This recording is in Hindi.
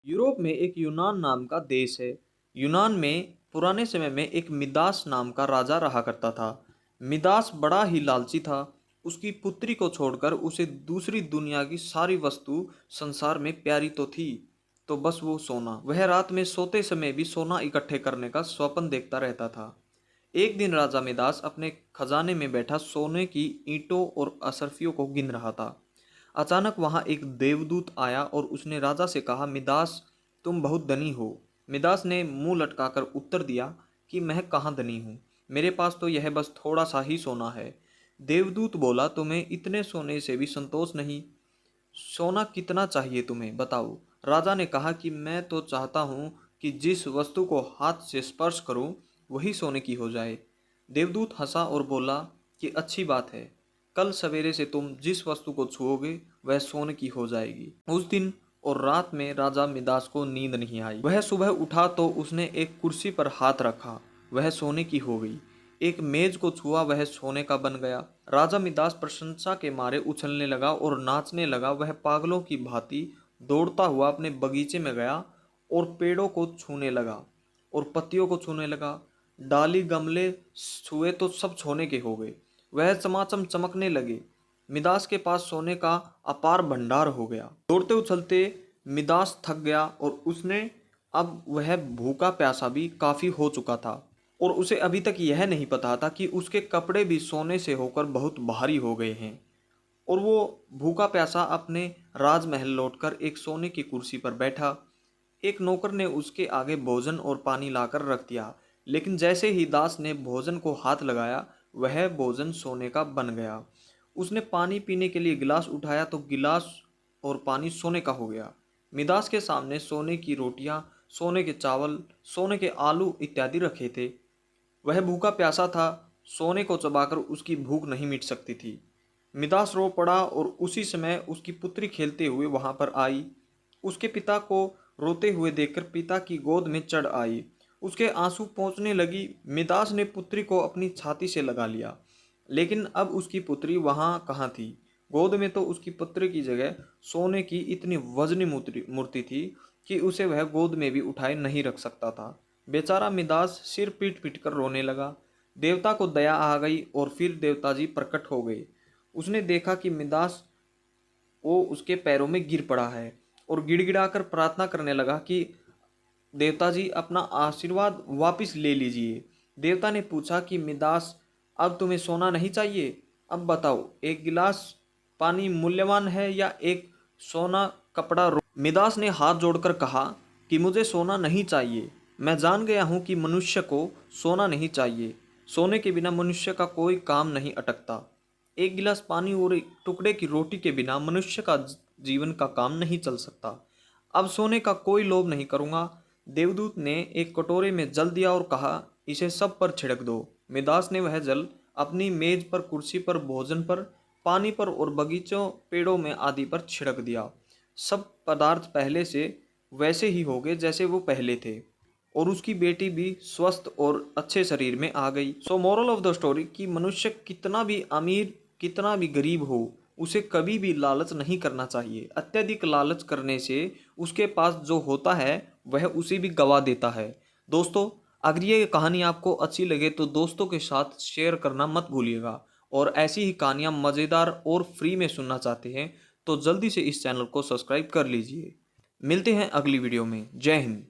यूरोप में एक यूनान नाम का देश है। यूनान में पुराने समय में एक मिदास नाम का राजा रहा करता था। मिदास बड़ा ही लालची था। उसकी पुत्री को छोड़कर उसे दूसरी दुनिया की सारी वस्तु संसार में प्यारी तो थी, तो बस वो सोना। वह रात में सोते समय भी सोना इकट्ठे करने का स्वप्न देखता रहता था। एक दिन राजा मिदास अपने खजाने में बैठा सोने की ईंटों और असरफियों को गिन रहा था। अचानक वहां एक देवदूत आया और उसने राजा से कहा, मिदास, तुम बहुत धनी हो। मिदास ने मुंह लटकाकर उत्तर दिया कि मैं कहाँ धनी हूँ, मेरे पास तो यह बस थोड़ा सा ही सोना है। देवदूत बोला, तुम्हें इतने सोने से भी संतोष नहीं? सोना कितना चाहिए तुम्हें, बताओ। राजा ने कहा कि मैं तो चाहता हूँ कि जिस वस्तु को हाथ से स्पर्श करूँ वही सोने की हो जाए। देवदूत हंसा और बोला कि अच्छी बात है, कल सवेरे से तुम जिस वस्तु को छुओगे वह सोने की हो जाएगी। उस दिन और रात में राजा मिदास को नींद नहीं आई। वह सुबह उठा तो उसने एक कुर्सी पर हाथ रखा, वह सोने की हो गई। एक मेज को छुआ, वह सोने का बन गया। राजा मिदास प्रशंसा के मारे उछलने लगा और नाचने लगा। वह पागलों की भांति दौड़ता हुआ अपने बगीचे में गया और पेड़ों को छूने लगा और पत्तियों को छूने लगा। डाली गमले छुए तो सब सोने के हो गए। वह चमाचम चमकने लगे। मिदास के पास सोने का अपार भंडार हो गया। दौड़ते उछलते मिदास थक गया और उसने अब वह भूखा प्यासा भी काफी हो चुका था और उसे अभी तक यह नहीं पता था कि उसके कपड़े भी सोने से होकर बहुत भारी हो गए हैं। और वो भूखा प्यासा अपने राजमहल लौटकर एक सोने की कुर्सी पर बैठा। एक नौकर ने उसके आगे भोजन और पानी लाकर रख दिया, लेकिन जैसे ही दास ने भोजन को हाथ लगाया वह भोजन सोने का बन गया। उसने पानी पीने के लिए गिलास उठाया तो गिलास और पानी सोने का हो गया। मिदास के सामने सोने की रोटियां, सोने के चावल, सोने के आलू इत्यादि रखे थे। वह भूखा प्यासा था, सोने को चबाकर उसकी भूख नहीं मिट सकती थी। मिदास रो पड़ा और उसी समय उसकी पुत्री खेलते हुए वहां पर आई। उसके पिता को रोते हुए देखकर पिता की गोद में चढ़ आई। उसके आंसू पोंछने लगी। मिदास ने पुत्री को अपनी छाती से लगा लिया, लेकिन अब उसकी पुत्री वहां कहाँ थी। गोद में तो उसकी पुत्री की जगह सोने की इतनी वजनी मूर्ति थी कि उसे वह गोद में भी उठाए नहीं रख सकता था। बेचारा मिदास सिर पीट पीट कर रोने लगा। देवता को दया आ गई और फिर देवता जी प्रकट हो गए। उसने देखा कि मिदास वो उसके पैरों में गिर पड़ा है और गिड़गिड़ाकर प्रार्थना करने लगा कि देवता जी, अपना आशीर्वाद वापस ले लीजिए। देवता ने पूछा कि मिदास, अब तुम्हें सोना नहीं चाहिए? अब बताओ, एक गिलास पानी मूल्यवान है या एक सोना कपड़ा? मिदास ने हाथ जोड़कर कहा कि मुझे सोना नहीं चाहिए। मैं जान गया हूँ कि मनुष्य को सोना नहीं चाहिए। सोने के बिना मनुष्य का कोई काम नहीं अटकता। एक गिलास पानी और एक टुकड़े की रोटी के बिना मनुष्य का जीवन का काम नहीं चल सकता। अब सोने का कोई लोभ नहीं करूंगा। देवदूत ने एक कटोरे में जल दिया और कहा, इसे सब पर छिड़क दो। मिदास ने वह जल अपनी मेज पर, कुर्सी पर, भोजन पर, पानी पर और बगीचों, पेड़ों में आदि पर छिड़क दिया। सब पदार्थ पहले से वैसे ही हो गए जैसे वो पहले थे और उसकी बेटी भी स्वस्थ और अच्छे शरीर में आ गई। सो मोरल ऑफ द स्टोरी कि मनुष्य कितना भी अमीर, कितना भी गरीब हो, उसे कभी भी लालच नहीं करना चाहिए। अत्यधिक लालच करने से उसके पास जो होता है वह उसे भी गवा देता है। दोस्तों, अगर ये कहानी आपको अच्छी लगे तो दोस्तों के साथ शेयर करना मत भूलिएगा। और ऐसी ही कहानियाँ मज़ेदार और फ्री में सुनना चाहते हैं तो जल्दी से इस चैनल को सब्सक्राइब कर लीजिए। मिलते हैं अगली वीडियो में। जय हिंद।